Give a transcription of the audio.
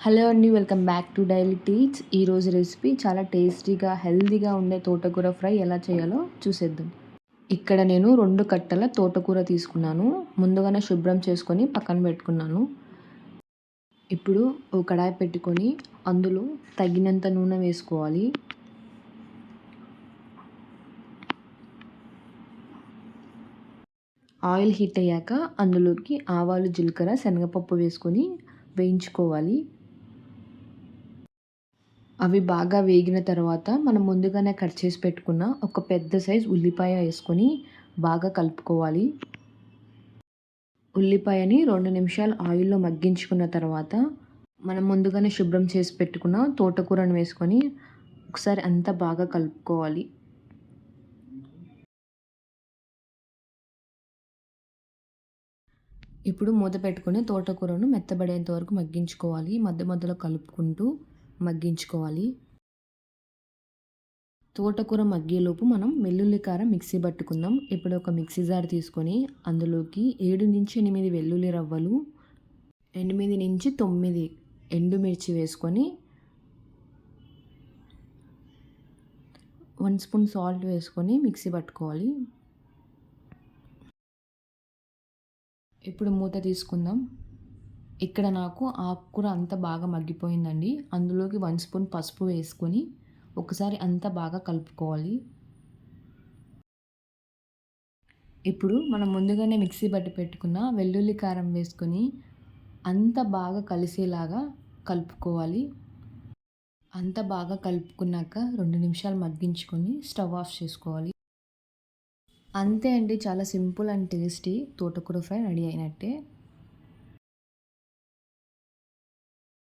Hello అండి, welcome back to daily treats. ఈరోజు recipe చాలా టేస్టీగా హెల్తీగా ఉండే తోటకూర ఫ్రై ఎలా చేయాలో చూసేద్దాం. ఇక్కడ నేను 2 కట్టల తోటకూర తీసుకున్నాను. ముందుగానే శుభ్రం చేసుకొని పక్కన పెట్టుకున్నాను. ఇప్పుడు ఒక కడాయి పెట్టుకొని అందులో తగినంత నూనె వేసుకోవాలి. ఆయిల్ హీట్ అయ్యాక అందులోకి ఆవాలు, జీలకర్ర, శనగపప్పు వేసుకొని వేయించుకోవాలి. అవి బాగా వేగిన తర్వాత మనం ముందుగానే కట్ చేసి పెట్టుకున్న ఒక పెద్ద సైజ్ ఉల్లిపాయ వేసుకొని బాగా కలుపుకోవాలి. ఉల్లిపాయని 2 నిమిషాలు ఆయిల్లో మగ్గించుకున్న తర్వాత మనం ముందుగానే శుభ్రం చేసి పెట్టుకున్న తోటకూరను వేసుకొని ఒకసారి అంతా బాగా కలుపుకోవాలి. ఇప్పుడు మూత పెట్టుకొని తోటకూరను మెత్తబడేంత వరకు మగ్గించుకోవాలి. మధ్య మధ్యలో కలుపుకుంటూ మగ్గించుకోవాలి. తోటకూర మగ్గేలోపు మనం వెల్లుల్లి కారం మిక్సీ పట్టుకుందాం. ఇప్పుడు ఒక మిక్సీ జార్ తీసుకొని అందులోకి 7-8 వెల్లుల్లి రవ్వలు, 8-9 ఎండుమిర్చి వేసుకొని 1 స్పూన్ సాల్ట్ వేసుకొని మిక్సీ పట్టుకోవాలి. ఇప్పుడు మూత తీసుకుందాం. ఇక్కడ నాకు ఆకుకూర అంతా బాగా మగ్గిపోయిందండి. అందులోకి 1 స్పూన్ పసుపు వేసుకొని ఒకసారి అంతా బాగా కలుపుకోవాలి. ఇప్పుడు మనం ముందుగానే మిక్సీ పట్టి పెట్టుకున్న వెల్లుల్లి కారం వేసుకొని అంతా బాగా కలిసేలాగా కలుపుకోవాలి. అంతా బాగా కలుపుకున్నాక 2 నిమిషాలు మగ్గించుకొని స్టవ్ ఆఫ్ చేసుకోవాలి. అంతే అండి, చాలా సింపుల్ అండ్ టేస్టీ తోటకూర ఫ్రై రెడీ అయినట్టే.